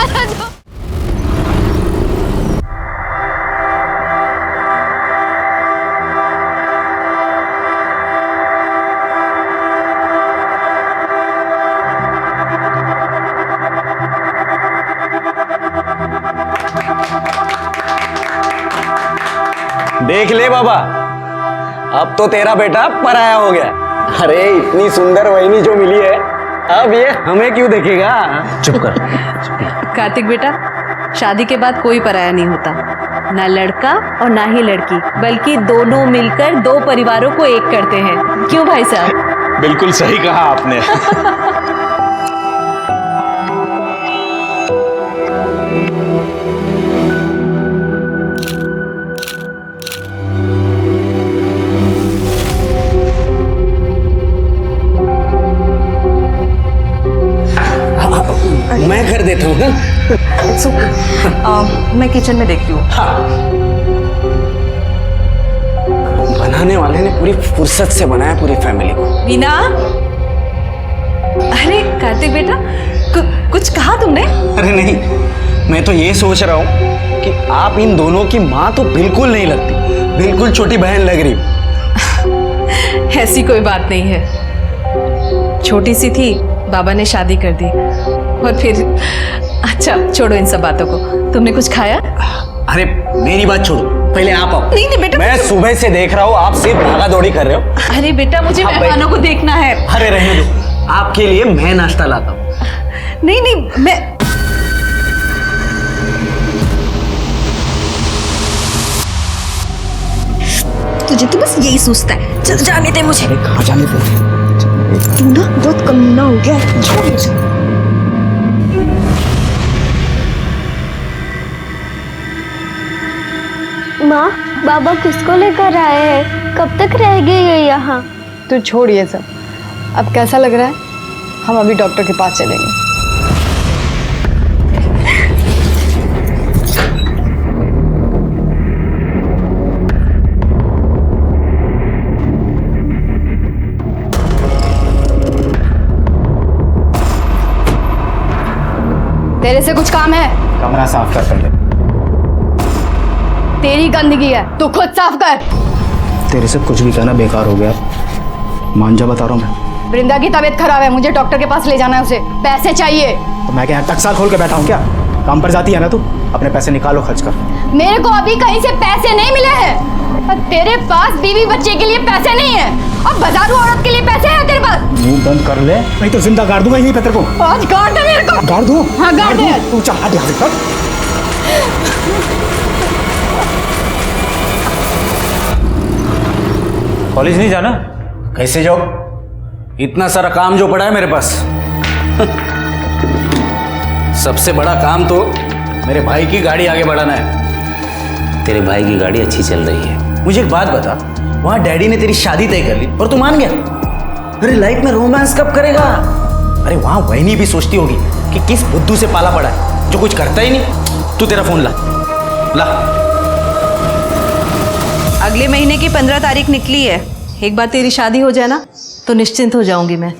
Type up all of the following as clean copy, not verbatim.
वाला जो। देख ले बाबा, अब तो तेरा बेटा पराया हो गया। अरे इतनी सुंदर वहिनी जो मिली है, अब ये हमें क्यों देखेगा? चुप कर। कार्तिक बेटा, शादी के बाद कोई पराया नहीं होता, ना लड़का और ना ही लड़की, बल्कि दोनों मिलकर दो परिवारों को एक करते हैं। क्यों भाई साहब? बिल्कुल सही कहा आपने। मैं कर देता हूँ। मैं किचन में देखती हूँ। बनाने वाले ने पूरी फुर्सत से बनाया पूरी फैमिली को। वीना, अरे कार्तिक बेटा, कुछ कहा तुमने? अरे नहीं, मैं तो ये सोच रहा हूँ कि आप इन दोनों की माँ तो बिल्कुल नहीं लगती, बिल्कुल छोटी बहन लग रही हो। ऐसी कोई बात नहीं है, छोटी सी थी, बाबा ने शादी कर दी और फिर। अच्छा छोड़ो इन सब बातों को, तुमने कुछ खाया? अरे मेरी बात छोड़ो, पहले आप आओ। नहीं नहीं बेटा, मैं सुबह से देख रहा हूँ आप सिर्फ भागा दौड़ी कर रहे हो। अरे बेटा, मुझे मेहमानों को देखना है। अरे रहने दो, आपके लिए मैं नाश्ता लाता हूँ। नहीं नहीं, मैं तुझे तो बस यही सोचता है। चल जाने दे मुझे। अरे कहाँ जाने दे? तू ना बहुत कमीना हो गया है। छोड़ मुझे। माँ, बाबा किसको लेकर आए हैं? कब तक रहेंगे ये यहाँ? तू छोड़ ये सब। अब कैसा लग रहा है? हम अभी डॉक्टर के पास चलेंगे। तेरे से कुछ काम है? कमरा साफ कर पहले। तेरी गंदगी है, तू खुद साफ कर। तेरे से कुछ भी कहना बेकार हो गया, मान जा बता रहा हूँ मैं। वृंदा की तबीयत खराब है, मुझे डॉक्टर के पास ले जाना है उसे। पैसे चाहिए। तो मैं क्या टकसाल खोल के बैठा हूँ क्या? काम पर जाती है ना तू, अपने पैसे निकालो खर्च कर। मेरे को अभी कहीं से पैसे नहीं मिले हैं। और तेरे पास बीवी बच्चे के लिए पैसे नहीं है, और बाजारू औरत के लिए पैसे हैं तेरे पास? मुंह बंद कर ले, नहीं तो जिंदा गाड़ दूंगा यहीं पे तेरे को। आज गाड़ दे मेरे को। गाड़ दूं? हाँ गाड़ दे। तू चल हट यहाँ से। कॉलेज नहीं जाना? कैसे जाओ? इतना सारा काम जो पड़ा है मेरे पास। सबसे बड़ा काम तो मेरे भाई की गाड़ी आगे बढ़ाना है। तेरे भाई की गाड़ी अच्छी चल रही है। मुझे एक बात बता, वहां डैडी ने तेरी शादी तय कर ली और तू मान गया? अरे लाइफ में रोमांस कब करेगा? अरे वहां वहनी भी सोचती होगी कि किस बुद्धू से पाला पड़ा है जो कुछ करता ही नहीं। तू तेरा फोन ला ला। अगले महीने की 15 तारीख निकली है। एक बार तेरी शादी हो जाए ना तो निश्चिंत हो जाऊंगी मैं।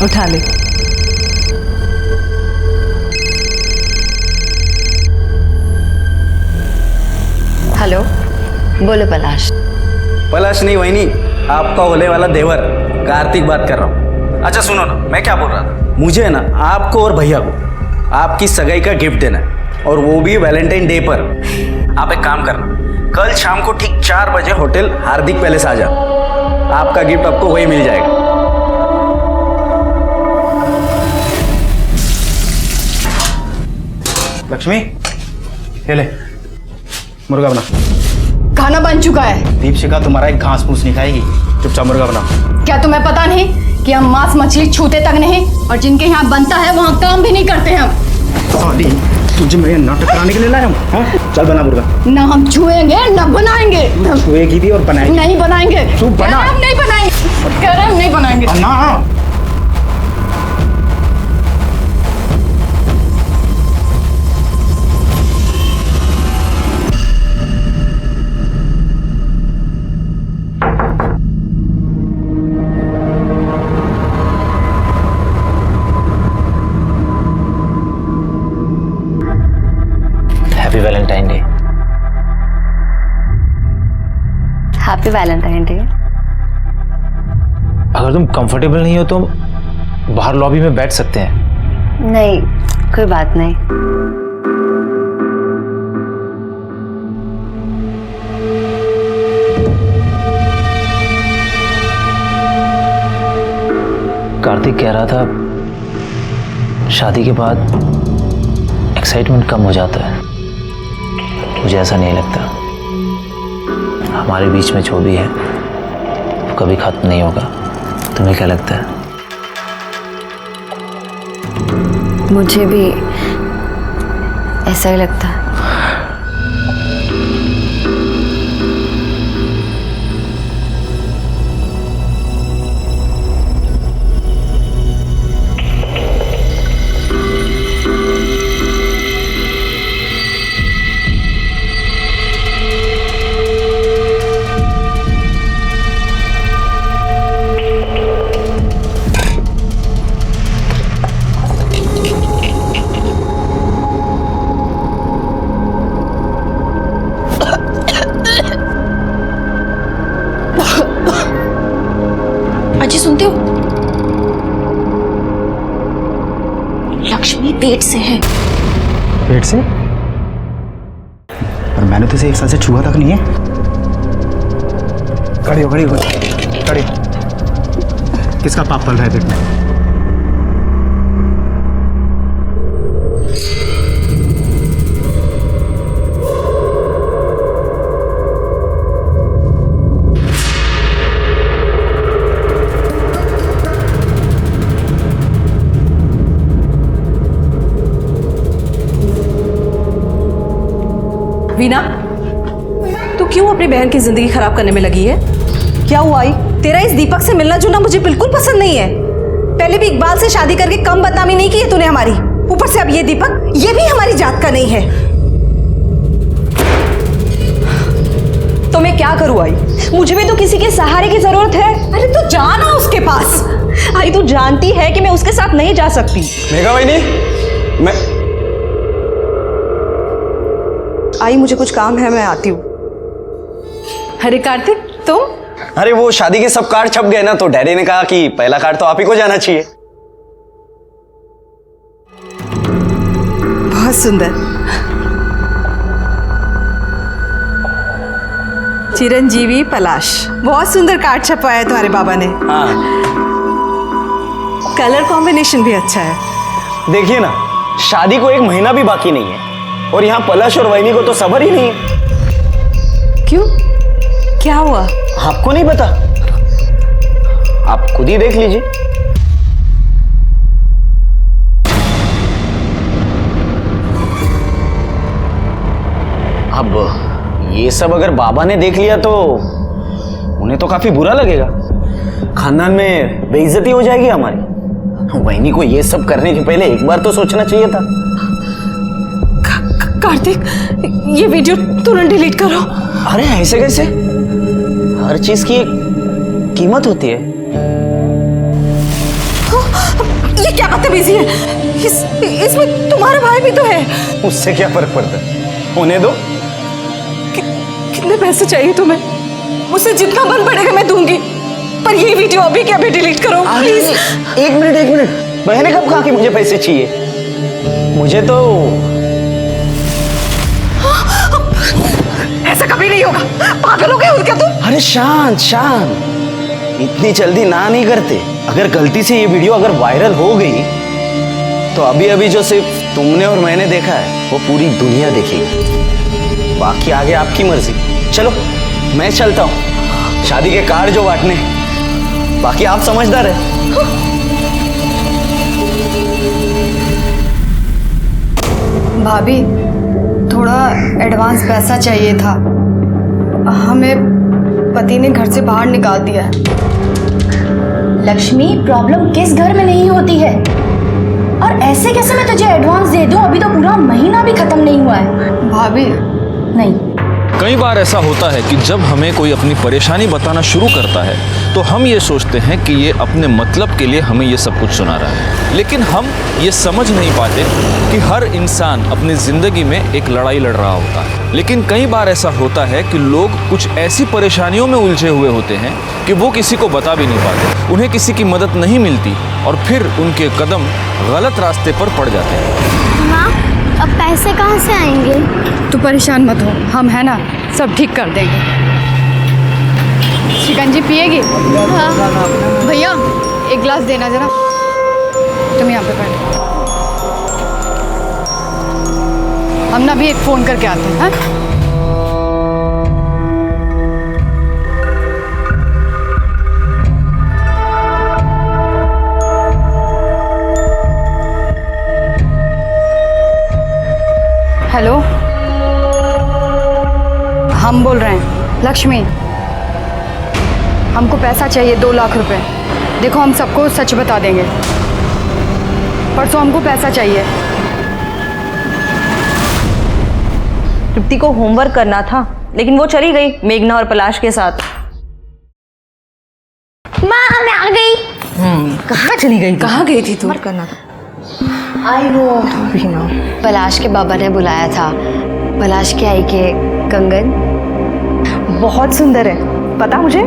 उठा ले। हेलो, बोलो पलाश। पलाश नहीं वहीनी, आपका होने वाला देवर कार्तिक बात कर रहा हूँ। अच्छा सुनो ना, मैं क्या बोल रहा था, मुझे ना आपको और भैया को आपकी सगाई का गिफ्ट देना है, और वो भी वैलेंटाइन डे पर। आप एक काम करना, कल शाम को ठीक 4 बजे होटल हार्दिक पैलेस आ जाओ। आपका गिफ्ट आपको वही मिल जाएगा। लक्ष्मी, ये ले मुर्गा बना। खाना बन चुका है। दीपशिका तुम्हारा एक घास फूस नहीं खाएगी, चुपचाप मुर्गा बना। क्या तुम्हें पता नहीं कि हम मांस मछली छूते तक नहीं, और जिनके यहाँ बनता है वहाँ काम भी नहीं करते हम। साली, तुझे मैं नाटक कराने के लिए लाया हूँ? हाँ? चल बना मुर्गा। ना हम छुएंगे ना बनाएंगे। छुएगी भी और बनाएगी। नहीं बनाएंगे। तू बना। हम नहीं बनाएंगे। कह रहे हम नहीं बनाएंगे। बना। Happy Valentine day. अगर तुम कंफर्टेबल नहीं हो तो बाहर लॉबी में बैठ सकते हैं। नहीं, कोई बात नहीं। कार्तिक कह रहा था शादी के बाद एक्साइटमेंट कम हो जाता है। मुझे ऐसा नहीं लगता। हमारे बीच में जो भी है वो कभी खत्म नहीं होगा। तुम्हें क्या लगता है? मुझे भी ऐसा ही लगता है। अजी सुनते हो? लक्ष्मी पेट से है। पेट से? और मैंने तो इसे एक साल से छुआ तक नहीं है। खड़ी हो, खड़ी हो, खड़ी हो। किसका पाप पल रहा है पेट में? वीना, तू क्यों अपनी बहन की जिंदगी खराब करने में लगी है? क्या हुआ आई? तेरा इस दीपक से मिलना जुलना मुझे बिल्कुल पसंद नहीं है। पहले भी इकबाल से शादी करके कम बदनामी नहीं की है तूने हमारी। ऊपर से अब ये दीपक, ये भी हमारी जात का नहीं है। तो मैं क्या करूं आई? मुझे भी तो किसी के सहारे की जरूरत है। अरे तू जाना उसके पास। आई तू जानती है कि मैं उसके साथ नहीं जा सकती। मेघा बहनी, मैं आई मुझे कुछ काम है, मैं आती हूँ। अरे कार्तिक, तुम? अरे वो शादी के सब कार्ड छप गए ना, तो डैडी ने कहा कि पहला कार्ड तो आप ही को जाना चाहिए। बहुत सुंदर। चिरंजीवी पलाश, बहुत सुंदर कार्ड छपवाया है तुम्हारे बाबा ने। हाँ कलर कॉम्बिनेशन भी अच्छा है। देखिए ना, शादी को एक महीना भी बाकी नहीं है और यहाँ पलाश और वैनी को तो सबर ही नहीं है। क्यों, क्या हुआ? आपको नहीं पता? आप खुद ही देख लीजिए। अब ये सब अगर बाबा ने देख लिया तो उन्हें तो काफी बुरा लगेगा। खानदान में बेइज्जती हो जाएगी हमारी। वैनी को ये सब करने के पहले एक बार तो सोचना चाहिए था। कार्तिक, ये वीडियो तुरंत डिलीट करो। अरे ऐसे कैसे? हर चीज की एक कीमत होती है। ये क्या बदतमीजी है? इसमें तुम्हारा भाई भी तो है। उससे क्या फर्क पड़ता है? होने दो। कितने पैसे चाहिए तुम्हें? मुझसे जितना बन पड़ेगा मैं दूंगी, पर ये वीडियो अभी के अभी डिलीट करो प्लीज। एक मिनट। मैंने कब कहा कि मुझे पैसे चाहिए? मुझे तो ऐसा कभी नहीं होगा। पागल हो गए हो क्या तुम? अरे शांत। इतनी जल्दी ना नहीं करते। अगर गलती से ये वीडियो अगर वायरल हो गई तो अभी अभी जो सिर्फ तुमने और मैंने देखा है वो पूरी दुनिया देखेगी। बाकी आगे आपकी मर्जी। चलो मैं चलता हूँ, शादी के कार्ड जो बांटने, बाकी आप समझदार है। भाभी, थोड़ा एडवांस पैसा चाहिए था। हमें पति ने घर से बाहर निकाल दिया है। लक्ष्मी, प्रॉब्लम किस घर में नहीं होती है? और ऐसे कैसे मैं तुझे एडवांस दे दूं? अभी तो पूरा महीना भी खत्म नहीं हुआ है। भाभी, नहीं, कई बार ऐसा होता है कि जब हमें कोई अपनी परेशानी बताना शुरू करता है तो हम ये सोचते हैं कि ये अपने मतलब के लिए हमें ये सब कुछ सुना रहा है, लेकिन हम ये समझ नहीं पाते कि हर इंसान अपनी ज़िंदगी में एक लड़ाई लड़ रहा होता है। लेकिन कई बार ऐसा होता है कि लोग कुछ ऐसी परेशानियों में उलझे हुए होते हैं कि वो किसी को बता भी नहीं पाते, उन्हें किसी की मदद नहीं मिलती और फिर उनके कदम गलत रास्ते पर पड़ जाते हैं। माँ, अब पैसे कहाँ से आएंगे? तू परेशान मत हो, हम है ना, सब ठीक कर देंगे। शिकंजी पिएगी? हाँ। भैया एक गिलास देना जरा। तुम यहाँ पे बैठो, हम ना भी एक फ़ोन करके आते हैं। हाँ? हेलो, हम बोल रहे हैं। लक्ष्मी, हमको पैसा चाहिए 2 लाख रुपए। देखो हम सबको सच बता देंगे, परसों हमको पैसा चाहिए। तृप्ति को होमवर्क करना था, लेकिन वो चली गई मेघना और पलाश के साथ। माँ, मैं आ गई। कहाँ चली गई? कहाँ गई थी तू? करना था। आई वो पलाश के बाबा ने बुलाया था। पलाश के आई के कंगन बहुत सुंदर है, पता मुझे।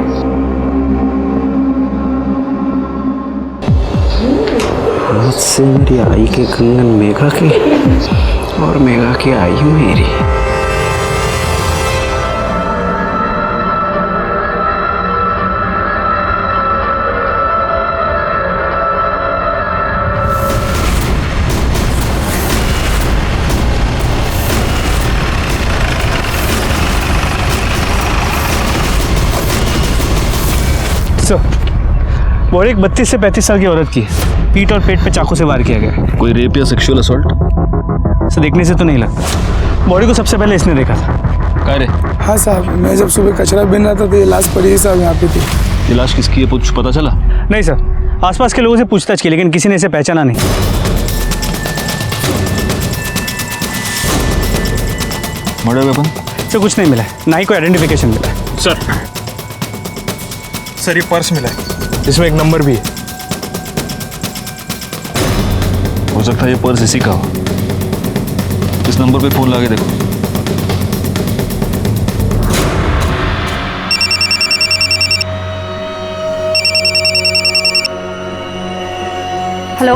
मुझसे मेरी आई के कंगन मेघा की और मेघा की आई मेरी। और एक 32 से 35 साल की औरत की पीठ और पेट पे चाकू से वार किया गया। कोई रेप या सेक्सुअल असॉल्ट? इसे देखने से तो नहीं लगता। बॉडी को सबसे पहले इसने देखा था। क्या रे? हाँ साहब, मैं जब सुबह कचरा बिन रहा था तो ये लाश पड़ी है साहब यहाँ पे थी। ये लाश किसकी है कुछ पता चला? नहीं सर, आसपास के लोगों से पूछताछ की, लेकिन किसी ने इसे पहचाना नहीं। Murder weapon? सर कुछ नहीं मिला है, ना ही कोई आइडेंटिफिकेशन मिला है। सर ये पर्स मिला है, इसमें एक नंबर भी है। हो सकता है ये पर्स इसी का हो। इस नंबर पे फोन लगा के देखो। हेलो,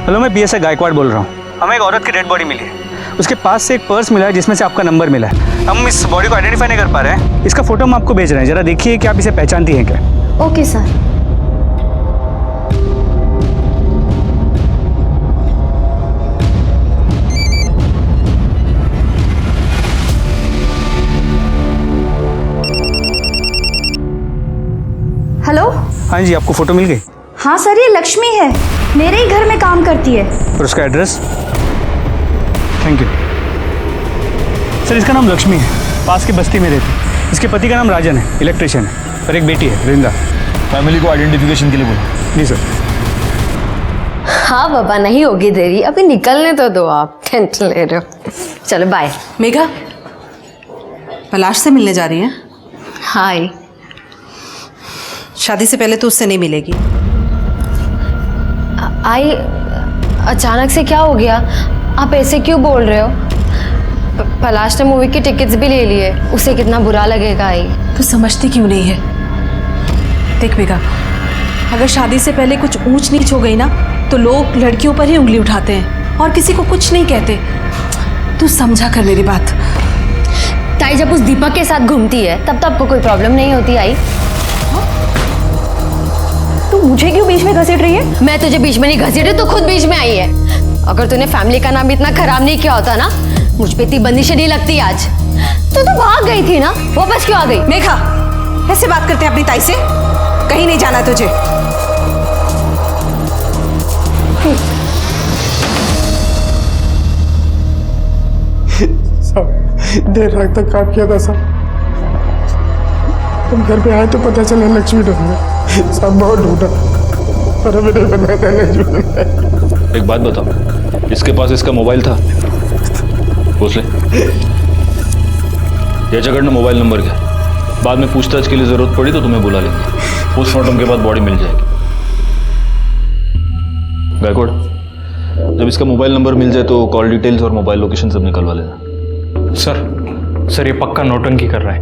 हेलो, मैं PSI गायकवाड़ बोल रहा हूँ। हमें एक औरत की डेड बॉडी मिली है। उसके पास से एक पर्स मिला है जिसमें से आपका नंबर मिला है। हम इस बॉडी को आइडेंटिफाई नहीं कर पा रहे हैं। इसका फोटो हम आपको भेज रहे हैं, जरा देखिए कि आप इसे पहचानती हैं क्या। Okay sir. हेलो। हाँ जी, आपको फोटो मिल गई? हाँ सर, ये लक्ष्मी है, मेरे ही घर में काम करती है। और उसका एड्रेस? Thank you sir. इसका नाम लक्ष्मी है, पास की बस्ती में रहती है। इसके पति का नाम राजन है, इलेक्ट्रिशियन है, और एक बेटी है वृंदा। फैमिली को आइडेंटिफिकेशन के लिए बोलो। जी सर। हाँ बाबा, नहीं होगी देरी, अभी निकलने तो दो, आप टेंशन ले रहे हो। चलो बाय। मेघा, पलाश से मिलने जा रही है? हाय। शादी से पहले तो उससे नहीं मिलेगी। आई, अचानक से क्या हो गया? आप ऐसे क्यों बोल रहे हो? पलाश ने मूवी की टिकट्स भी ले लिए, उसे कितना बुरा लगेगा। आई, तो समझती क्यों नहीं है? देख मेघा, अगर शादी से पहले कुछ ऊंच नीच हो गई ना तो लोग लड़कियों पर ही उंगली उठाते हैं और किसी को कुछ नहीं कहते। तू समझा कर मेरी बात। ताई जब उस दीपक के साथ घूमती है तब तो आपको कोई प्रॉब्लम नहीं होती। आई, तू मुझे क्यों बीच में घसीट रही है? मैं तुझे बीच में नहीं घसीटी, तू खुद बीच में आई है। अगर तूने फैमिली का नाम इतना खराब नहीं किया होता ना, मुझ पे इतनी बंदिशें नहीं लगती आज। तू तो भाग गई थी ना, वापस क्यों आ गई? मेघा, ऐसे बात करते हैं अपनी ताई से? कहीं नहीं जाना तुझे। साहब देर रात तक काम किया था साहब। तुम घर पे आए तो पता चला लक्ष्मी ढूंढ है। सब बहुत ढूंढा पर हमें नहीं बनाया था लक्ष्मी। एक बात बताओ, इसके पास इसका मोबाइल था? पूछ ले। जयचगढ़ मोबाइल नंबर क्या? बाद में पूछताछ के लिए जरूरत पड़ी तो तुम्हें बुला लेंगे। पोस्टमार्टम के बाद बॉडी मिल जाएगी। गायकवाड़, जब इसका मोबाइल नंबर मिल जाए तो कॉल डिटेल्स और मोबाइल लोकेशन सब निकलवा लेना। सर ये पक्का नौटंकी कर रहा है।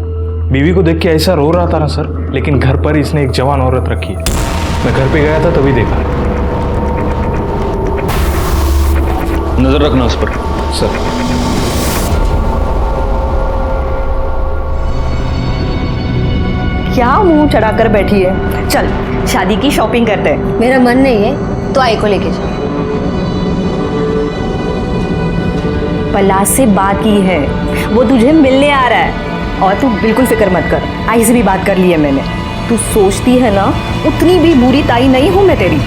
बीवी को देख के ऐसा रो रहा था ना सर, लेकिन घर पर इसने एक जवान औरत रखी है। मैं घर पे गया था तभी देखा। नजर रखना उस पर। सर क्या मुंह चढ़ाकर बैठी है? चल शादी की शॉपिंग करते हैं। मेरा मन नहीं है तो आई को लेके जा। पलाश से बात की है, वो तुझे मिलने आ रहा है। और तू बिल्कुल फिक्र मत कर, आई से भी बात कर ली है मैंने। तू सोचती है ना उतनी भी बुरी ताई नहीं हूं मैं तेरी।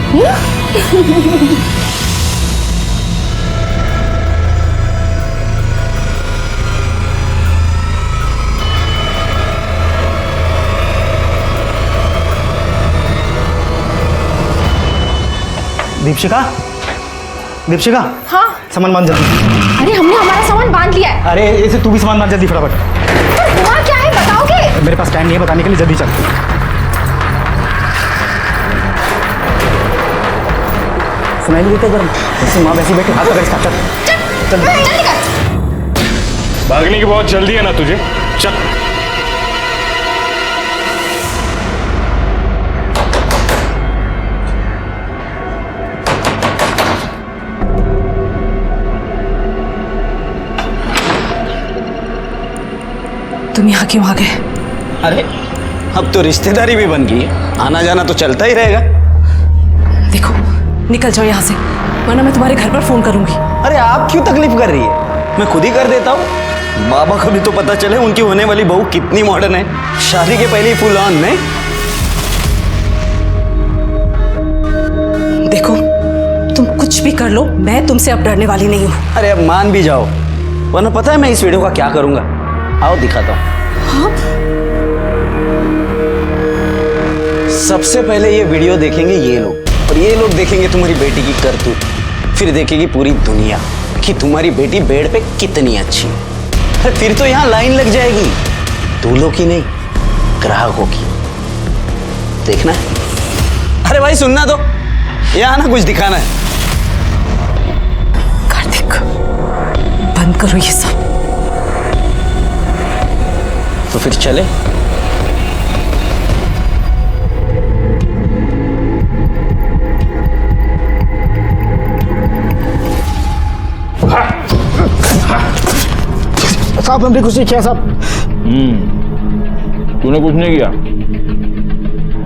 दीपशिका, हाँ सामान बांध जल्दी। अरे हमने हमारा सामान बांध लिया है। अरे ऐसे तू भी सामान बांध जल्दी फटाफट। पर हुआ क्या है बताओगे? मेरे पास टाइम नहीं है बताने के लिए, जल्दी चल। सुनाई नहीं देता जरा? ऐसे माँ वैसे बैठे हाथ पकड़ इसका। चल जल्दी कर। भागने की बहुत जल्दी है ना तुझे? चल। तुम यहाँ क्यों आ गए? अरे अब तो रिश्तेदारी भी बन गई है, आना जाना तो चलता ही रहेगा। देखो निकल जाओ यहाँ से, वरना मैं तुम्हारे घर पर फोन करूंगी। अरे आप क्यों तकलीफ कर रही है? मैं खुद ही कर देता हूँ। बाबा को भी तो पता चले उनकी होने वाली बहू कितनी मॉडर्न है। शादी के पहले ही फुल ऑन में। देखो तुम कुछ भी कर लो, मैं तुमसे अब डरने वाली नहीं हूँ। अरे अब मान भी जाओ, वरना पता है मैं इस वीडियो का क्या करूंगा? आओ दिखाता हूँ। सबसे पहले ये वीडियो देखेंगे ये लोग, और ये लोग देखेंगे तुम्हारी बेटी की करतूत। फिर देखेगी पूरी दुनिया कि तुम्हारी बेटी बेड पे कितनी अच्छी है। अरे फिर तो यहाँ लाइन लग जाएगी, दूल्हों की नहीं ग्राहकों की। देखना है? अरे भाई सुनना तो, यहाँ ना कुछ दिखाना है। कार्तिक बंद करो ये सब। तो फिर चले। साहब हमने कुछ नहीं किया साहब। तूने कुछ नहीं किया।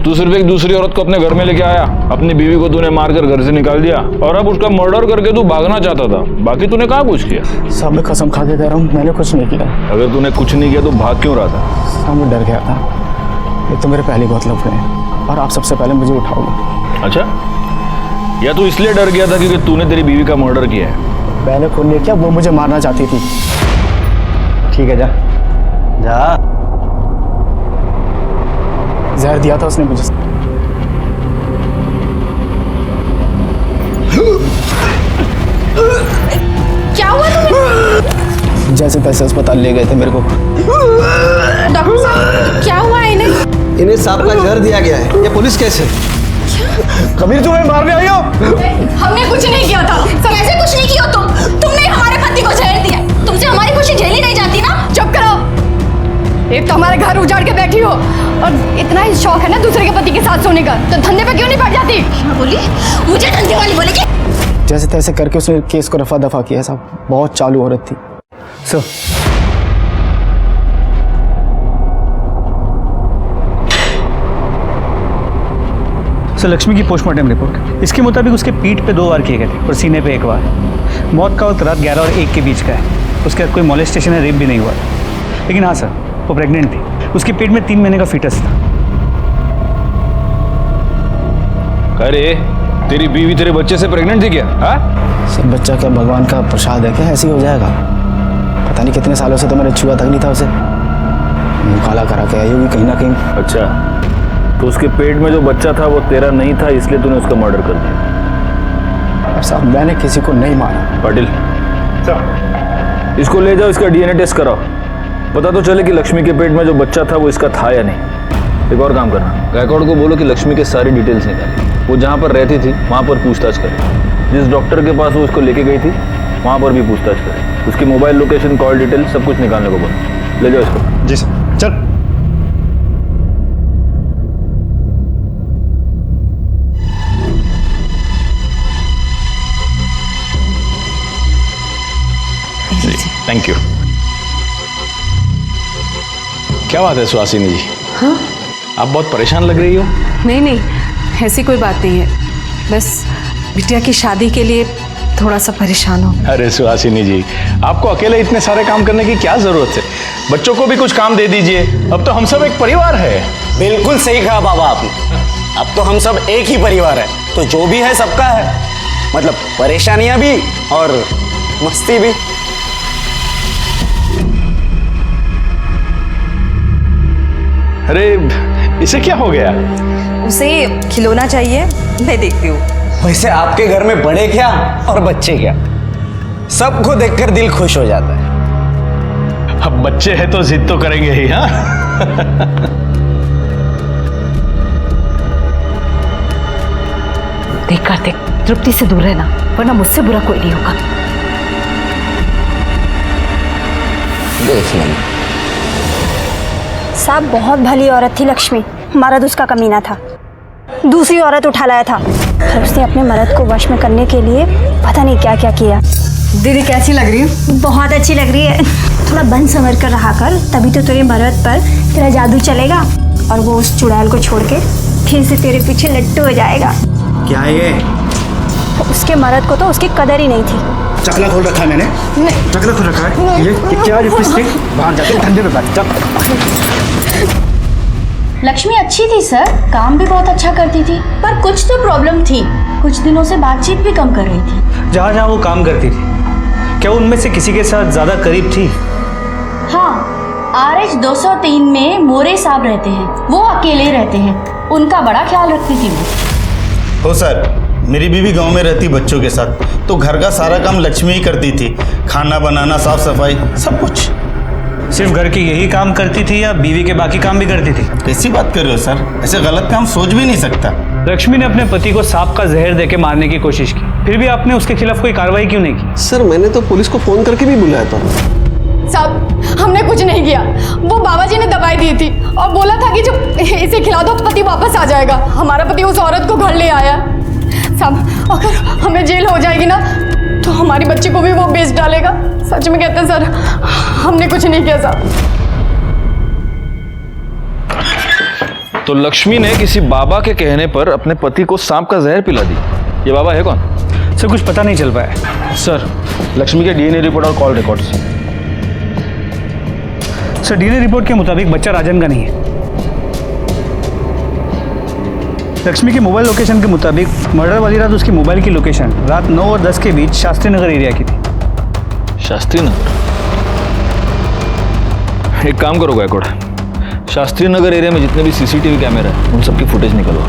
तू सिर्फ एक दूसरी औरत को अपने घर में लेके आया, अपनी बीवी को तूने मारकर घर से निकाल दिया, और अब उसका मर्डर करके तू भागना चाहता था। बाकी तूने कहाँ कुछ किया? साहब मैं कसम खा के कह रहा हूँ, मैंने कुछ नहीं किया। अगर तूने कुछ नहीं किया तो भाग क्यों रहा था? साहब मैं डर गया था। एक तो मेरे पहले बहुत लफड़े हैं, और आप सबसे पहले मुझे उठाओगे। अच्छा, या तू इसलिए डर गया था क्योंकि तूने तेरी बीवी का मर्डर किया है? मैंने खून नहीं किया, वो मुझे मारना चाहती थी। ठीक है जा जा। जहर दिया था उसने मुझे। क्या हुआ तुम्हें? जैसे तैसे अस्पताल ले गए थे मेरे को। डॉक्टर साहब क्या हुआ है इन्हें? इन्हें सांप का जहर दिया गया है। ये पुलिस केस है। कबीर तुम्हें मारने आई हो? हमने कुछ नहीं किया था सर। ऐसे कुछ नहीं किया तुमने हमारे पति को जहर दिया। तुमसे हमारी खुशी झेली नहीं जाती ना? चुप करो। एक तो हमारे घर उजाड़ के बैठी हो, और इतना ही शौक है ना दूसरे के पति के साथ सोने का, तो धंधे पे क्यों नहीं पड़ जाती? बोली मुझे धंधे वाली बोलेगी। जैसे तैसे करके उसने केस को रफा दफा किया साहब। बहुत चालू औरत थी। सर लक्ष्मी की पोस्टमार्टम रिपोर्ट, इसके मुताबिक उसके पीठ पे 2 वार किए गए थे और सीने पे 1 वार। मौत का वक्त रात 11 और 1 के बीच का है। उसके बाद कोई मोलेस्टेशन या रेप भी नहीं हुआ। लेकिन हाँ सर, वो प्रेग्नेंट थी। उसके पेट में 3 महीने का फीटस था। अरे तेरी बीवी तेरे बच्चे से प्रेग्नेंट थी क्या? हाँ सर बच्चा क्या भगवान का प्रसाद है क्या? ऐसे ही हो जाएगा? पता नहीं कितने सालों से तो मैंने छुआ तक नहीं था उसे। मुँह काला करा के आई होगी कहीं ना कहीं। अच्छा, तो उसके पेट में जो बच्चा था वो तेरा नहीं था, इसलिए तूने उसका मर्डर कर दिया। साहब मैंने किसी को नहीं मारा। पाटिल, इसको ले जाओ, इसका DNA टेस्ट कराओ। पता तो चले कि लक्ष्मी के पेट में जो बच्चा था वो इसका था या नहीं। एक और काम करना, गायकवाड़ को बोलो कि लक्ष्मी के सारी डिटेल्स निकाले, वो जहाँ पर रहती थी वहाँ पर पूछताछ करे, जिस डॉक्टर के पास वो उसको लेके गई थी वहाँ पर भी पूछताछ करे, उसकी मोबाइल लोकेशन, कॉल डिटेल सब कुछ निकालने को बोलो। ले जाओ इसको। जी सर, चल। Thank you. क्या बात है सुहासिनी जी? हाँ? आप बहुत परेशान लग रही हो। नहीं नहीं, ऐसी कोई बात नहीं है, बस बिटिया की शादी के लिए थोड़ा सा परेशान हूँ। अरे सुहासिनी जी, आपको अकेले इतने सारे काम करने की क्या जरूरत है? बच्चों को भी कुछ काम दे दीजिए, अब तो हम सब एक परिवार है। बिल्कुल सही कहा बाबा आपने, अब तो हम सब एक ही परिवार है, तो जो भी है सबका है, मतलब परेशानियां भी और मस्ती भी। अरे इसे क्या हो गया? उसे खिलौना चाहिए, मैं देखती हूँ। वैसे आपके घर में बड़े क्या और बच्चे क्या, सबको देखकर दिल खुश हो जाता है। अब बच्चे हैं तो जिद तो करेंगे ही। हाँ देख कार्तिक, तृप्ति से दूर रहना, वरना मुझसे बुरा कोई नहीं होगा। देख लेना। साहब बहुत भली औरत थी लक्ष्मी, मर्द उसका कमीना था, दूसरी औरत उठा लाया था और उसने अपने मर्द को वश में करने के लिए पता नहीं क्या क्या किया। दीदी कैसी लग रही है? बहुत अच्छी लग रही है। थोड़ा बन संवर कर रहा कर, तभी तो तेरे मर्द पर तेरा जादू चलेगा और वो उस चुड़ैल को छोड़ के फिर से तेरे पीछे लट्टू हो जाएगा। क्या है ये? उसके मर्द को तो उसकी कदर ही नहीं थी। चकला खोल रखा है मैंने। चकला खोल रखा है। ये क्या लिपस्टिक? बाहर जाके ठंडे में बैठ जा। लक्ष्मी अच्छी थी सर, काम भी बहुत अच्छा करती थी, पर कुछ तो प्रॉब्लम थी, कुछ दिनों से बातचीत भी कम कर रही थी। जहाँ जहाँ वो काम करती थी, क्या उनमें से किसी के साथ ज्यादा करीब थी? हाँ, RH 203 में मोरे साहब रहते हैं, वो अकेले रहते हैं, उनका बड़ा ख्याल रखती थी वो। हो सर, मेरी बीवी गांव में रहती बच्चों के साथ, तो घर का सारा काम लक्ष्मी ही करती थी, खाना बनाना, साफ सफाई, सब कुछ। सिर्फ घर के यही काम करती थी या बीवी के बाकी काम भी करती थी? कैसी बात कर रहे हो सर, ऐसे गलत काम सोच भी नहीं सकता। लक्ष्मी ने अपने पति को सांप का जहर देके मारने की कोशिश की, फिर भी आपने उसके खिलाफ कोई कार्रवाई क्यों नहीं की? सर मैंने तो पुलिस को फोन करके भी बुलाया था। साहब हमने कुछ नहीं किया, वो बाबा जी ने दवाई दी थी और बोला था कि जब इसे खिला दो पति वापस आ जाएगा। हमारा पति उस औरत को घर ले आया। साहब अगर हमें जेल हो जाएगी ना तो हमारी बच्ची को भी वो बेच डालेगा। सच में कहते हैं सर, हमने कुछ नहीं किया साहब। तो लक्ष्मी ने किसी बाबा के कहने पर अपने पति को सांप का जहर पिला दी। ये बाबा है कौन? सर कुछ पता नहीं चल पाया। सर लक्ष्मी के डीएनए रिपोर्ट और call records. Sir DNA report के मुताबिक बच्चा राजन का नहीं है। लक्ष्मी के मोबाइल लोकेशन के मुताबिक मर्डर वाली रात उसकी मोबाइल की लोकेशन रात 9 और 10 के बीच शास्त्री नगर एरिया की थी। शास्त्री नगर? एक काम करो गायकवाड़, शास्त्री नगर एरिया में जितने भी सीसीटीवी कैमरा है उन सबकी फुटेज निकलवा,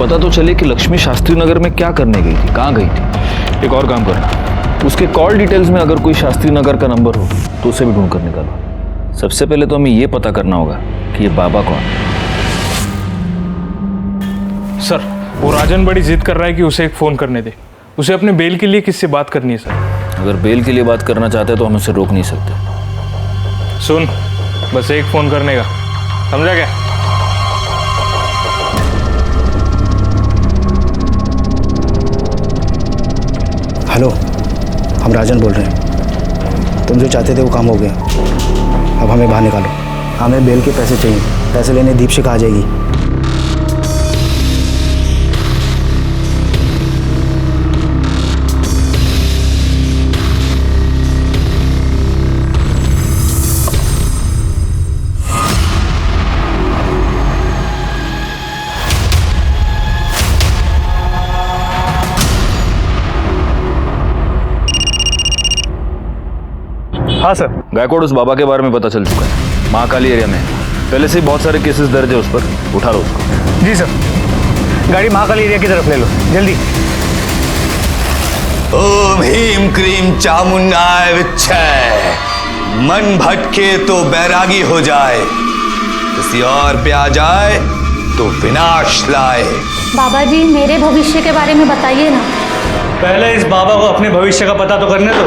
पता तो चले कि लक्ष्मी शास्त्री नगर में क्या करने गई थी, कहाँ गई थी। एक और काम करना, उसके कॉल डिटेल्स में अगर कोई शास्त्री नगर का नंबर हो तो उसे भी ढूंढ कर निकालो। सबसे पहले तो हमें ये पता करना होगा कि ये बाबा कौन है। सर वो राजन बड़ी जिद कर रहा है कि उसे एक फ़ोन करने दे, उसे अपने बेल के लिए किससे बात करनी है सर। अगर बेल के लिए बात करना चाहते हैं तो हम उसे रोक नहीं सकते। सुन, बस एक फ़ोन करने का, समझा क्या? हेलो, हम राजन बोल रहे हैं। तुम जो चाहते थे वो काम हो गया, अब हमें बाहर निकालो। हमें बेल के पैसे चाहिए, पैसे लेने दीपशिखा आ जाएगी। हाँ सर। गायकवाड़ उस बाबा के बारे में पता चल चुका है, महाकाली एरिया में पहले से ही बहुत सारे केसेस दर्ज है उस पर, उठा लो उसको। जी सर, गाड़ी महाकाली एरिया की तरफ ले लो जल्दी। ओम ह्रीम क्रीम चामुंडाय विच्छय, मन भटके तो बैरागी हो जाए, किसी और पे आ जाए तो विनाश लाए। बाबा जी मेरे भविष्य के बारे में बताइए ना। पहले इस बाबा को अपने भविष्य का पता तो करने दो।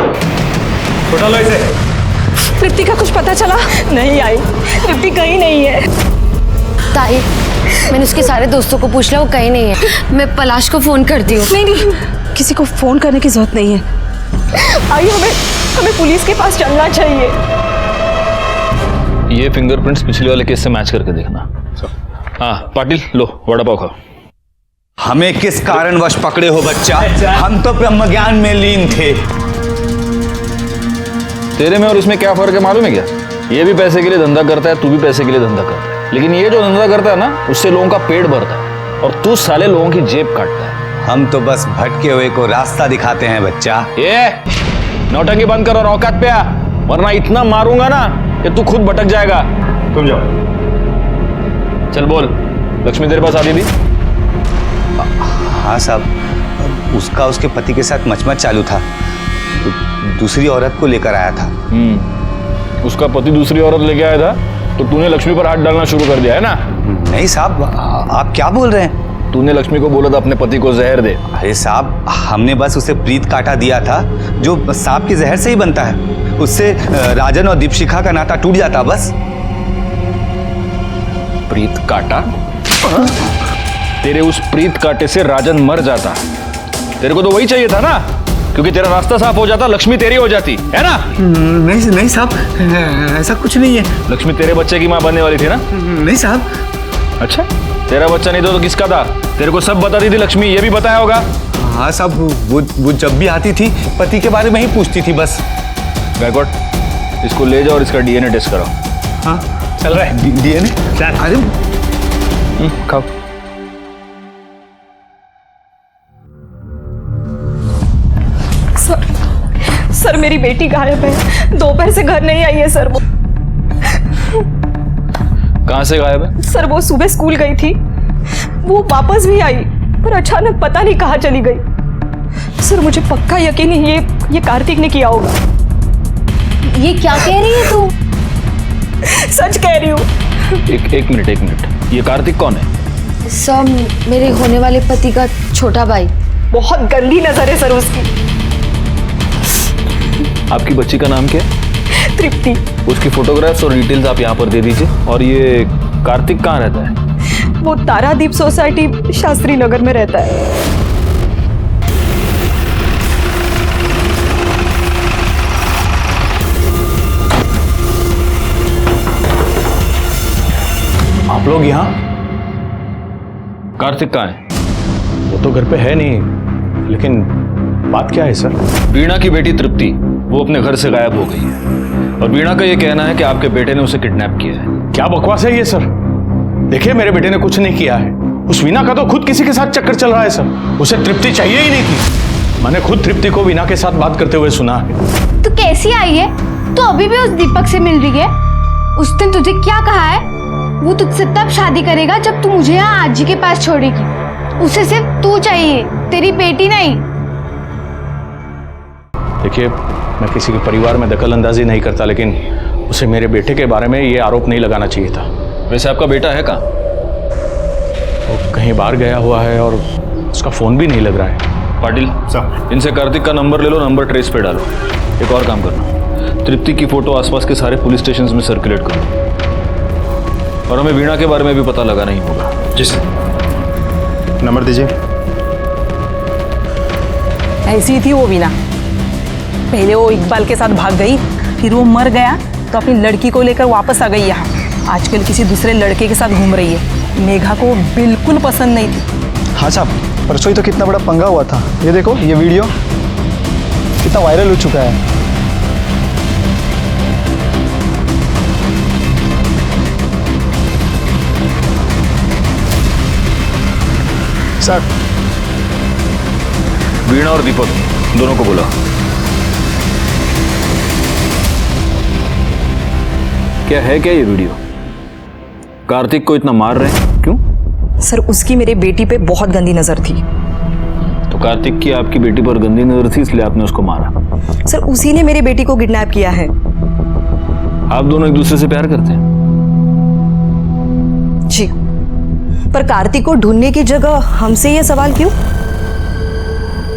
उठा लो इसे। तृप्ति का कुछ पता चला? नहीं आई, तृप्ति कहीं नहीं है। ताई, मैंने उसके सारे दोस्तों को पूछ लिया, वो कहीं नहीं है। मैं पलाश को फोन करती हूँ। नहीं, किसी को फोन करने की जरूरत नहीं है। आइए, हमें पुलिस के पास चलना चाहिए। ये फिंगरप्रिंट्स पिछले वाले केस से मैच करके देखना। हाँ पाटिल, लो वड़ा पाव खाओ। हमें किस कारणवश पकड़े हो बच्चा? हम तो ब्रह्म ज्ञान में लीन थे। तेरे में और इसमें क्या फर्क है मालूम है क्या? ये भी पैसे के लिए धंधा करता है, तू भी पैसे के लिए धंधा करता है, लेकिन ये जो धंधा करता है ना, उससे लोगों का पेट भरता है और तू साले लोगों की जेब काटता है। हम तो बस भटके हुए को रास्ता दिखाते हैं बच्चा। ये नौटंकी बंद कर और औकात पे आ, वरना इतना मारूंगा ना कि तू खुद भटक जाएगा। तुम जाओ। चल बोल, लक्ष्मी तेरे पास आ रही थी? हाँ साहब, उसका उसके पति के साथ मचमच चालू था, तो दूसरी औरत को लेकर आया था। उसका पति दूसरी औरत लेके आया था तो तूने लक्ष्मी पर हाथ डालना शुरू कर दिया है ना? नहीं साहब, आप क्या बोल रहे हैं? तूने लक्ष्मी को बोला था अपने पति को जहर दे। अरे साहब, हमने बस उसे प्रीत काटा दिया था, जो सांप के जहर से ही बनता है। उससे राजन और दीपशिखा का नाता टूट जाता बस। प्रीत काटा? तेरे उस प्रीत काटे से राजन मर जाता। तेरे को तो वही चाहिए था ना, क्योंकि तेरा रास्ता साफ हो जाता, लक्ष्मी तेरी हो जाती है ना? नहीं साहब, ऐसा कुछ नहीं है। लक्ष्मी तेरे बच्चे की माँ बनने वाली थी ना? नहीं साहब। अच्छा, तेरा बच्चा नहीं तो किसका था? तेरे को सब बताती थी लक्ष्मी, ये भी बताया होगा। हाँ साहब, वो जब भी आती थी पति के बारे में ही पूछती थी बस। गायकवाड़, इसको ले जाओ और इसका डीएनए टेस्ट कराओ। हाँ चल रहा है डीएनए। अरे खाओ। सर मेरी बेटी गायब है, दोपहर से घर नहीं आई है सर। वो कहाँ से गायब है? सर वो सुबह स्कूल गई थी, वो वापस भी आई, पर अचानक पता नहीं कहाँ चली गई। सर मुझे पक्का यकीन है ये कार्तिक ने किया होगा। ये क्या कह रही है तू? सच कह रही हूँ। एक मिनट, ये कार्तिक कौन है? सर मेरे होने वाले पति का छोटा भाई। बहुत गंदी नजर है सर उसकी। आपकी बच्ची का नाम क्या है? तृप्ति। उसकी फोटोग्राफ्स और डिटेल्स आप यहाँ पर दे दीजिए। और ये कार्तिक कहाँ रहता है? वो तारादीप सोसाइटी शास्त्री नगर में रहता है। आप लोग यहाँ? कार्तिक कहाँ है? वो तो घर पे है नहीं, लेकिन बात क्या है सर? वीणा की बेटी तृप्ति, वो अपने घर से गायब हो गई है और वीणा का ये कहना है कि आपके बेटे ने उसे किडनैप किया है। क्या बकवास है ये सर? देखिए, मेरे बेटे ने कुछ नहीं किया है। उस वीणा का तो खुद किसी के साथ चक्कर चल रहा है सर। उसे तृप्ति चाहिए ही नहीं थी। मैंने खुद तृप्ति को वीणा के साथ बात करते हुए सुना है। तो कैसी आई है? तो अभी भी उस दीपक से मिल रही है? उस दिन तुझे क्या कहा है? वो तुझसे तब शादी करेगा जब तू मुझे यहाँ आजी के पास छोड़ेगी। उसे सिर्फ तू चाहिए, तेरी बेटी नहीं। देखिए, मैं किसी के परिवार में दखल अंदाजी नहीं करता, लेकिन उसे मेरे बेटे के बारे में ये आरोप नहीं लगाना चाहिए था। वैसे आपका बेटा है कहाँ? वो कहीं बाहर गया हुआ है और उसका फोन भी नहीं लग रहा है। पाटिल साहब, इनसे कार्तिक का नंबर ले लो, नंबर ट्रेस पे डालो। एक और काम करना, तृप्ति की फोटो आसपास के सारे पुलिस स्टेशन में सर्कुलेट करो और हमें वीणा के बारे में भी पता लगाना ही होगा। जी सर। नंबर दीजिए। ऐसी थी वो वीणा। पहले वो इकबाल के साथ भाग गई, फिर वो मर गया तो अपनी लड़की को लेकर वापस आ गई यहाँ। आजकल किसी दूसरे लड़के के साथ घूम रही है। मेघा को बिल्कुल पसंद नहीं थी। हाँ साहब, परसों ही तो कितना बड़ा पंगा हुआ था। ये देखो, ये वीडियो कितना वायरल हो चुका है। सर, वीणा और दीपक दोनों को बुला। क्या है क्या ये वीडियो? कार्तिक को इतना मार रहे हैं क्यों? सर उसकी मेरे बेटी पे बहुत गंदी नजर थी। तो कार्तिक की आपकी बेटी पर गंदी नजर थी, इसलिए आपने उसको मारा? सर उसी ने मेरे बेटी को किडनैप किया है। आप दोनों एक दूसरे से प्यार करते हैं? जी, पर कार्तिक को ढूंढने की जगह हमसे ये सवाल क्यों?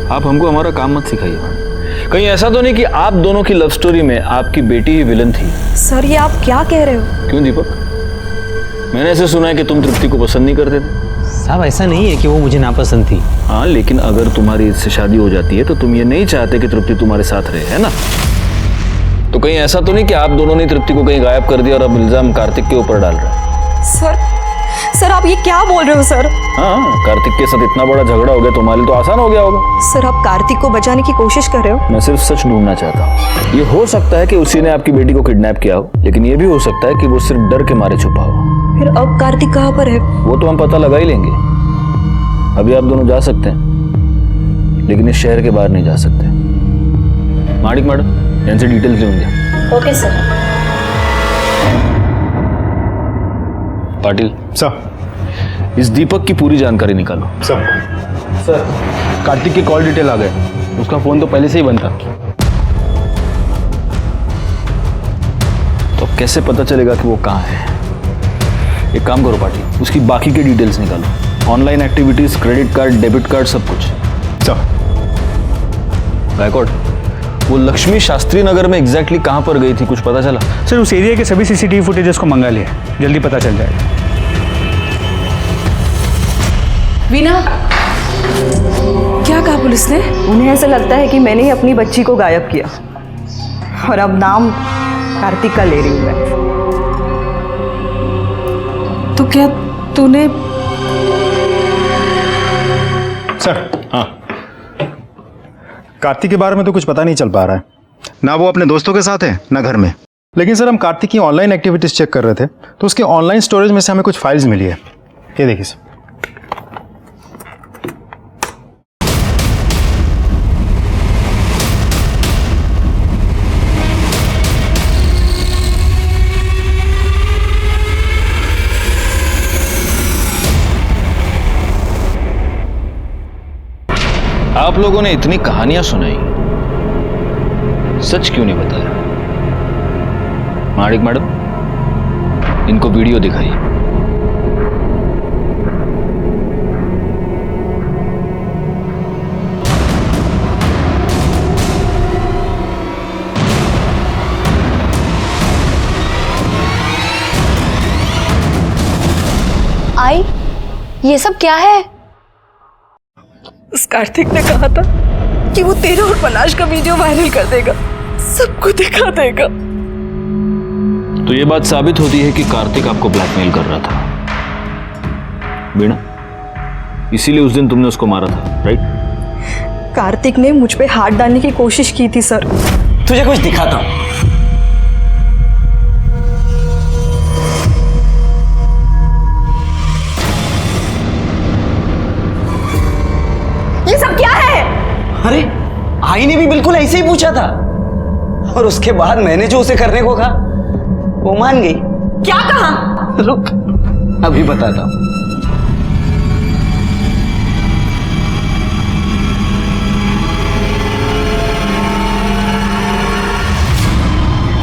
आप हमको हमारा काम मत सिखाइए। कहीं ऐसा तो नहीं कि आप दोनों की लव स्टोरी में आपकी बेटी ही विलन थी? सर ये आप क्या कह रहे हो? क्यों दीपक, मैंने ऐसे सुना है कि तुम तृप्ति को पसंद नहीं करते थे। साहब ऐसा नहीं है कि वो मुझे नापसंद थी। हाँ, लेकिन अगर तुम्हारी इससे शादी हो जाती है तो तुम ये नहीं चाहते कि तृप्ति तुम्हारे साथ रहे, है ना? तो कहीं ऐसा तो नहीं कि आप दोनों ने तृप्ति को कहीं गायब कर दिया और अब इल्जाम कार्तिक के ऊपर डाल रहे हैं? सर आप ये क्या बोल रहे हो सर? हाँ, कार्तिक के साथ इतना बड़ा झगड़ा हो गया, तुम्हारे लिए तो आसान हो गया होगा। सर आप कार्तिक को बचाने की कोशिश कर रहे हो? मैं सिर्फ सच ढूंढना चाहता हूँ। ये हो सकता है कि उसी ने आपकी बेटी को किडनैप किया हो, लेकिन ये भी हो सकता है कि वो सिर्फ डर के मारे छुपा हो। फिर अब कार्तिक कहाँ पर है? वो तो हम पता लगा ही लेंगे। अभी आप दोनों जा सकते हैं, लेकिन इस शहर के बाहर नहीं जा सकते। माणिक मैडम, यहाँ से डिटेल्स लेंगे। Okay sir. पाटिल सर, इस दीपक की पूरी जानकारी निकालो। सर कार्तिक के कॉल डिटेल आ गए। उसका फोन तो पहले से ही बंद था। तो कैसे पता चलेगा कि वो कहाँ है? एक काम करो पाटिल, उसकी बाकी के डिटेल्स निकालो। Online activities, credit card, debit card, सब कुछ। सर बैकवर्ड, वो लक्ष्मी शास्त्री नगर में एग्जैक्टली कहाँ पर गई थी, कुछ पता चला? सर उस एरिया के सभी सीसीटीवी फुटेजेस को मंगा लिया, जल्दी पता चल जाएगा। वीना, क्या कहा पुलिस ने? उन्हें ऐसा लगता है कि मैंने ही अपनी बच्ची को गायब किया और अब नाम कार्तिक का ले रही हूँ मैं। तो क्या तूने? सर, हाँ, कार्तिक के बारे में तो कुछ पता नहीं चल पा रहा है। ना वो अपने दोस्तों के साथ है, ना घर में। लेकिन सर हम कार्तिक की ऑनलाइन एक्टिविटीज चेक कर रहे थे, तो उसके ऑनलाइन स्टोरेज में से हमें कुछ फाइल्स मिली है। ये देखिए सर। आप लोगों ने इतनी कहानियां सुनाई, सच क्यों नहीं बताया? माणिक मैडम, इनको वीडियो दिखाइए। आई, ये सब क्या है? उस कार्तिक ने कहा था कि वो तेरा और पलाश का वीडियो वायरल कर देगा, सबको दिखा देगा। तो ये बात साबित होती है कि कार्तिक आपको ब्लैकमेल कर रहा था, वीणा। इसीलिए उस दिन तुमने उसको मारा था, राइट? कार्तिक ने मुझ पे हाथ डालने की कोशिश की थी सर। तुझे कुछ दिखाता हूं। ये सब क्या है? अरे आई ने भी बिल्कुल ऐसे ही पूछा था, और उसके बाद मैंने जो उसे करने को कहा वो मान गई। क्या कहा? रुक, अभी बताता हूं।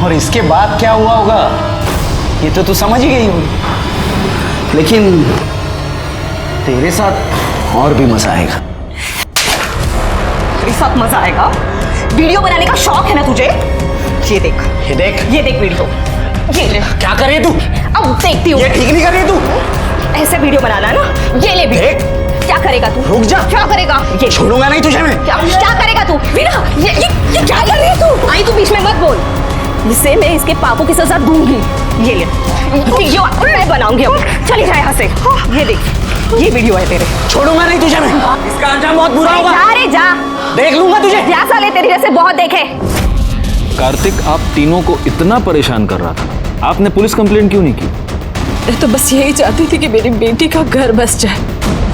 और इसके बाद क्या हुआ होगा ये तो तू समझ ही गई होगी, लेकिन तेरे साथ और भी मजा आएगा। तेरे साथ मजा आएगा? वीडियो बनाने का शौक है ना तुझे? ये देख, ये देख, ये देख वीडियो। ये ले। क्या कर रही है तू? अब देखती हूँ। ये ठीक नहीं कर रही है तू। ऐसे वीडियो बनाना ना, ये ले वीडियो। देख, क्या करेगा तू? रुक जा। क्या करेगा? ये छोड़ूंगा नहीं तुझे मैं। क्या करेगा तू? वीना, ये क्या कर रही है तू? आई तू बीच में मत बोल। इसे मैं इसके पापों की सजा दूंगी। ये ले, वीडियो मैं बनाऊंगी अब। चली जा यहाँ से। ये देख, ये वीडियो है तेरे। छोड़ूंगा नहीं तुझे मैं। इसका अंजाम बहुत बुरा होगा। जा रे जा, देख लूंगा तुझे। जा साले, तेरी जैसे बहुत देखे। कार्तिक आप तीनों को इतना परेशान कर रहा था, आपने पुलिस कंप्लेंट क्यों नहीं की? मैं तो बस यही चाहती थी कि मेरी बेटी का घर बस जाए।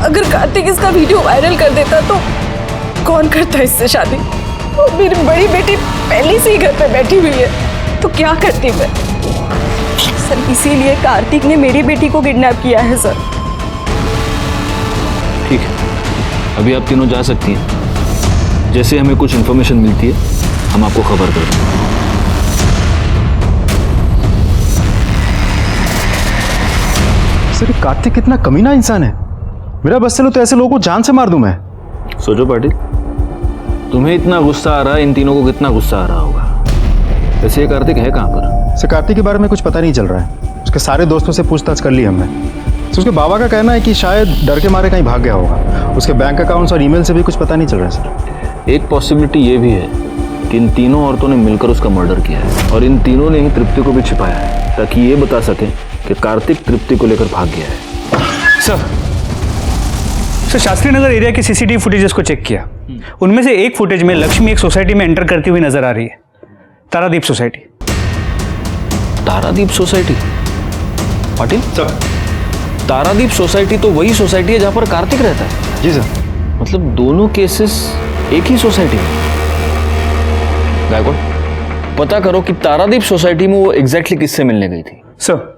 अगर कार्तिक इसका वीडियो वायरल कर देता तो कौन करता इससे शादी? और मेरी बड़ी बेटी पहले से ही घर पे बैठी हुई है, तो क्या करती मैं? सर इसीलिए कार्तिक ने मेरी बेटी को किडनैप किया है सर। ठीक है, अभी आप तीनों जा सकती हैं। जैसे हमें कुछ इन्फॉर्मेशन मिलती है हम आपको खबर कर देंगे। सर ये कार्तिक कितना कमीना इंसान है। मेरा बस चलो तो ऐसे लोगों को जान से मार दूं मैं। सोचो पाटिल, तुम्हें इतना गुस्सा आ रहा है, इन तीनों को कितना गुस्सा आ रहा होगा। वैसे ये कार्तिक है कहाँ पर? सर कार्तिक के बारे में कुछ पता नहीं चल रहा है। उसके सारे दोस्तों से पूछताछ कर ली हमने। तो उसके बाबा का कहना है कि शायद डर के मारे कहीं भाग गया होगा। उसके बैंक अकाउंट्स और ईमेल से भी कुछ पता नहीं चल रहा है सर। एक पॉसिबिलिटी ये भी है कि इन तीनों औरतों ने मिलकर उसका मर्डर किया है और इन तीनों ने ही तृप्ति को भी छिपाया है ताकि ये बता सके कि कार्तिक तृप्ति को लेकर भाग गया है। सर शास्त्री नगर एरिया के सीसीटीवी फुटेजेस को चेक किया। उनमें से एक फुटेज में लक्ष्मी एक सोसाइटी में एंटर करती हुई नजर आ रही है, Taradeep society. Taradeep society? Patil sir, Taradeep society तो वही सोसाइटी है जहां पर कार्तिक रहता है। जी सर। मतलब दोनों केसेस एक ही सोसाइटी में। गायकवाड़, पता करो कि तारादीप सोसाइटी में वो एग्जैक्टली किससे मिलने गई थी। सर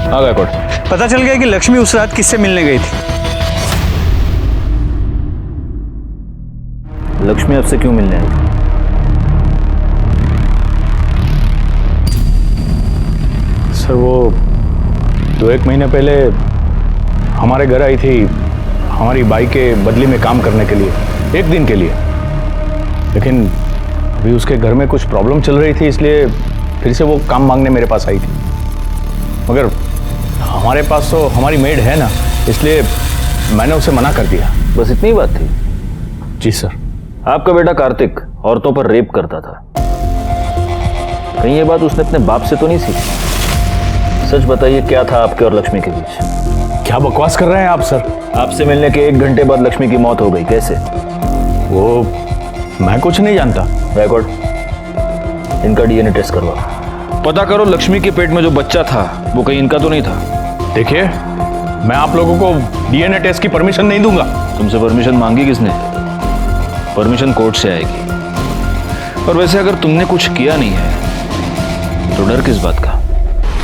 हाँ गायकवाड़, पता चल गया कि लक्ष्मी उस रात किससे मिलने गई थी। लक्ष्मी आपसे क्यों मिलने आई? सर वो 2-1 महीने पहले हमारे घर आई थी हमारी बाई के बदले में काम करने के लिए, 1 दिन के लिए। लेकिन अभी उसके घर में कुछ प्रॉब्लम चल रही थी, इसलिए फिर से वो काम मांगने मेरे पास आई थी। मगर हमारे पास तो हमारी मेड है ना, इसलिए मैंने उसे मना कर दिया। बस इतनी बात थी? जी सर। आपका बेटा कार्तिक औरतों पर रेप करता था, कहीं ये बात उसने अपने बाप से तो नहीं सीखी? सच बताइए, क्या था आपके और लक्ष्मी के बीच? क्या बकवास कर रहे हैं आप सर? आपसे मिलने के 1 घंटे बाद लक्ष्मी की मौत हो गई, कैसे? वो मैं कुछ नहीं जानता। रिकॉर्ड, इनका डीएनए टेस्ट करवाओ। पता करो लक्ष्मी के पेट में जो बच्चा था वो कहीं इनका तो नहीं था। देखिए, मैं आप लोगों को डीएनए टेस्ट की परमिशन नहीं दूंगा। तुमसे परमिशन मांगी किसने? परमिशन कोर्ट से आएगी। और वैसे अगर तुमने कुछ किया नहीं है तो डर किस बात का?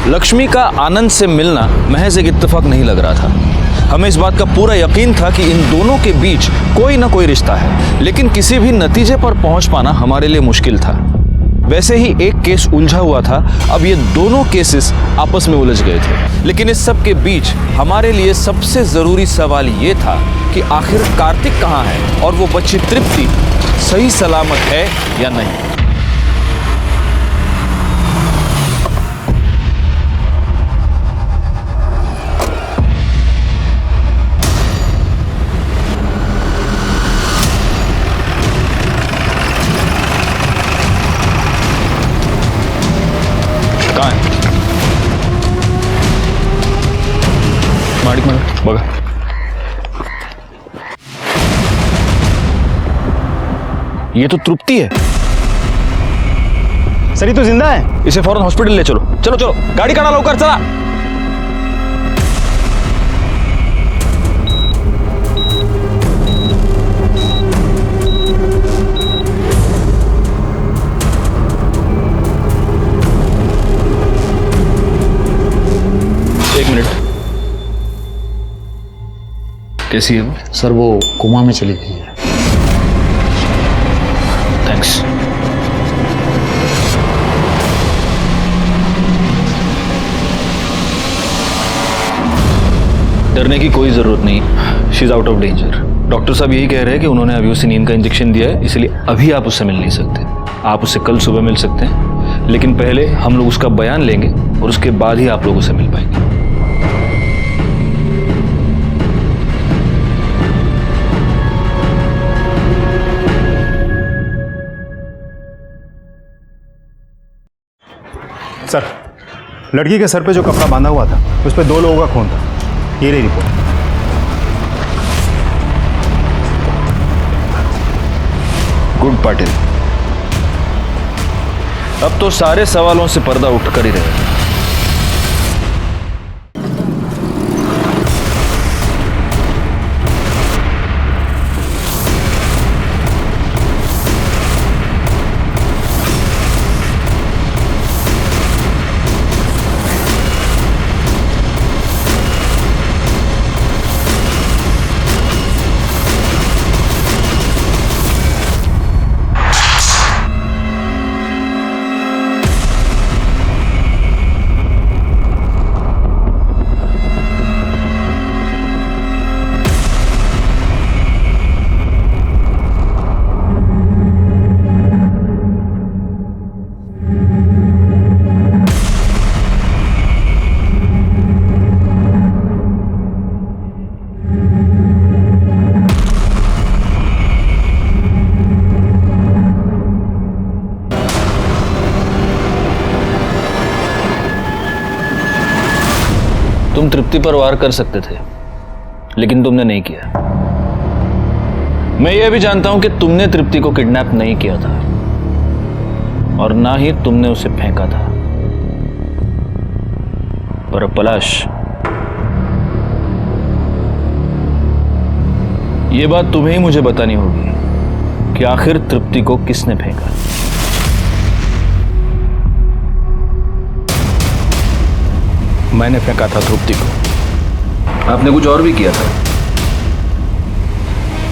लक्ष्मी का आनंद से मिलना महज एक इत्तेफाक नहीं लग रहा था। हमें इस बात का पूरा यकीन था कि इन दोनों के बीच कोई ना कोई रिश्ता है, लेकिन किसी भी नतीजे पर पहुंच पाना हमारे लिए मुश्किल था। वैसे ही एक केस उलझा हुआ था, अब ये दोनों केसेस आपस में उलझ गए थे। लेकिन इस सब के बीच हमारे लिए सबसे जरूरी सवाल ये था कि आखिर कार्तिक कहाँ है और वो बच्ची तृप्ति सही सलामत है या नहीं। बघा, ये तो तृप्ति है। सर ये तो जिंदा है। इसे फौरन हॉस्पिटल ले चलो। चलो चलो, गाड़ी काढ़ा लवकर, चला। एक मिनट, कैसी है वो? सर वो कोमा में चली गई है। थैंक्स। डरने की कोई जरूरत नहीं, she is out of danger. Doctor साहब यही कह रहे हैं कि उन्होंने अभी उसे नींद का इंजेक्शन दिया है, इसलिए अभी आप उससे मिल नहीं सकते। आप उससे कल सुबह मिल सकते हैं, लेकिन पहले हम लोग उसका बयान लेंगे और उसके बाद ही आप लोग उससे मिल पाएंगे। सर, लड़की के सर पे जो कपड़ा बांधा हुआ था उस पर 2 लोगों का खून था। ये रही रिपोर्ट। गुड पाटिल, अब तो सारे सवालों से पर्दा उठकर ही रहेगा। तुम तृप्ति पर वार कर सकते थे, लेकिन तुमने नहीं किया। मैं यह भी जानता हूं कि तुमने तृप्ति को किडनैप नहीं किया था और ना ही तुमने उसे फेंका था। पर पलाश, यह बात तुम्हें ही मुझे बतानी होगी कि आखिर तृप्ति को किसने फेंका। मैंने फेंका था तृप्ति को। आपने कुछ और भी किया था।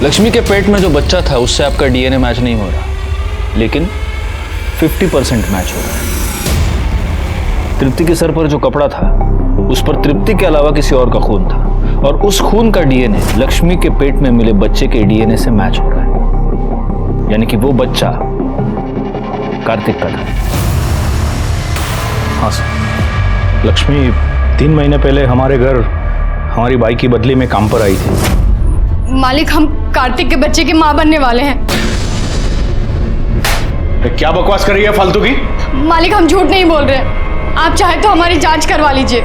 लक्ष्मी के पेट में जो बच्चा था उससे आपका डीएनए मैच नहीं हो रहा, लेकिन 50% मैच हो रहा है। तृप्ति के सर पर जो कपड़ा था उस पर तृप्ति के अलावा किसी और का खून था, और उस खून का डीएनए लक्ष्मी के पेट में मिले बच्चे के डीएनए से मैच हो रहा है। यानी कि वो बच्चा कार्तिक का था। हाँ सर, लक्ष्मी 3 महीने पहले हमारे घर हमारी बाई की बदली में काम पर आई थी। मालिक, हम कार्तिक के बच्चे की माँ बनने वाले हैं। क्या बकवास कर रही है फालतू की? मालिक, हम झूठ नहीं बोल रहे। आप चाहे तो हमारी जांच करवा लीजिए।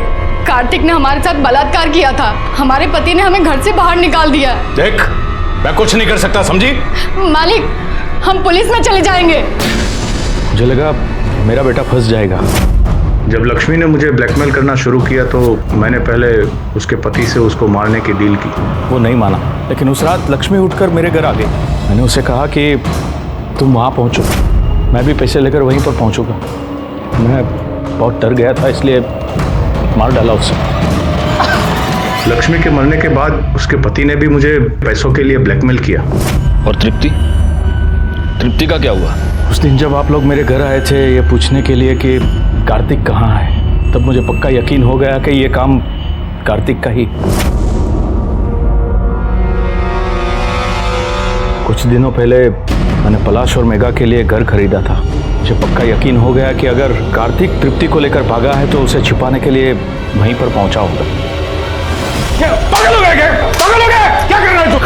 कार्तिक ने हमारे साथ बलात्कार किया था। हमारे पति ने हमें घर से बाहर निकाल दिया। देख, मैं कुछ नहीं कर सकता, समझी? मालिक, हम पुलिस में चले जाएंगे। मुझे लगा मेरा बेटा फंस जाएगा। जब लक्ष्मी ने मुझे ब्लैकमेल करना शुरू किया तो मैंने पहले उसके पति से उसको मारने की डील की। वो नहीं माना, लेकिन उस रात लक्ष्मी उठकर मेरे घर आ गई। मैंने उसे कहा कि तुम वहाँ पहुँचो, मैं भी पैसे लेकर वहीं पर पहुँचूंगा। मैं बहुत डर गया था, इसलिए मार डाला उसे। लक्ष्मी के मरने के बाद उसके पति ने भी मुझे पैसों के लिए ब्लैकमेल किया। और तृप्ति का क्या हुआ? उस दिन जब आप लोग मेरे घर आए थे ये पूछने के लिए कि कार्तिक कहाँ है, तब मुझे पक्का यकीन हो गया कि ये काम कार्तिक का ही। कुछ दिनों पहले मैंने पलाश और मेघा के लिए घर खरीदा था। मुझे पक्का यकीन हो गया कि अगर कार्तिक तृप्ति को लेकर भागा है तो उसे छिपाने के लिए वहीं पर पहुंचा होगा। पागल हो गए? पागल हो गए? क्या कर रहे हो तुम?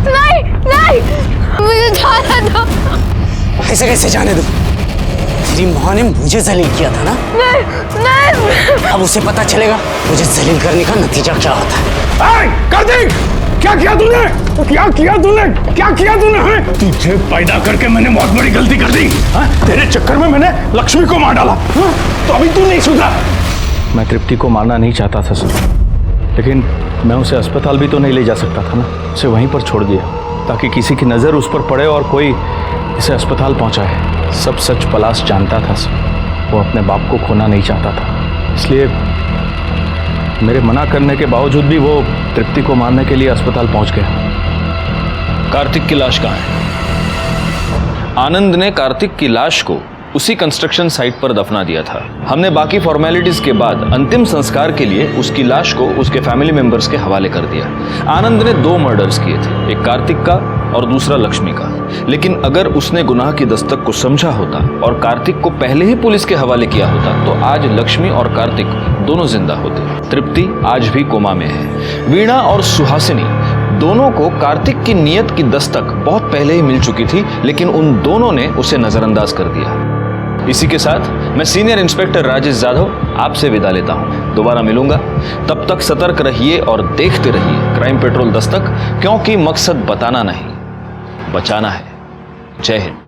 नहीं, नहीं, मुझे जाने दो। ऐसे कैसे जाने दो? तेरी माँ ने मुझे जलील किया था ना? नहीं। अब उसे पता चलेगा मुझे जलील करने का नतीजा क्या होता है। कार्तिक, क्या किया तूने? क्या किया तूने? क्या किया तूने? तुझे पैदा करके मैंने बहुत बड़ी गलती कर दी। तेरे चक्कर में मैंने लक्ष्मी को मार डाला। तो अभी तू नहीं सुधरा। मैं तृप्ति को मारना नहीं चाहता था सर, लेकिन मैं उसे अस्पताल भी तो नहीं ले जा सकता था ना। उसे वहीं पर छोड़ दिया ताकि किसी की नज़र उस पर पड़े और कोई इसे अस्पताल पहुंचाए। सब सच पलाश जानता था सर। वो अपने बाप को खोना नहीं चाहता था, इसलिए मेरे मना करने के बावजूद भी वो तृप्ति को मारने के लिए अस्पताल पहुंच गया। कार्तिक की लाश कहाँ है? आनंद ने कार्तिक की लाश को उसी कंस्ट्रक्शन साइट पर दफना दिया था। हमने बाकी फॉर्मेलिटीज के बाद अंतिम संस्कार के लिए उसकी लाश को उसके फैमिली मेंबर्स के हवाले कर दिया। आनंद ने 2 मर्डर्स किए थे, एक कार्तिक का और दूसरा लक्ष्मी का। लेकिन अगर उसने गुनाह की दस्तक को समझा होता और कार्तिक को पहले ही पुलिस के हवाले किया होता तो आज लक्ष्मी और कार्तिक दोनों जिंदा होते। तृप्ति आज भी कोमा में है। वीणा और सुहासिनी दोनों को कार्तिक की नीयत की दस्तक बहुत पहले ही मिल चुकी थी, लेकिन उन दोनों ने उसे नजरअंदाज कर दिया। इसी के साथ मैं सीनियर इंस्पेक्टर राजेश जाधव आपसे विदा लेता हूं। दोबारा मिलूंगा, तब तक सतर्क रहिए और देखते रहिए क्राइम पेट्रोल दस्तक, क्योंकि मकसद बताना नहीं, बचाना है। जय हिंद।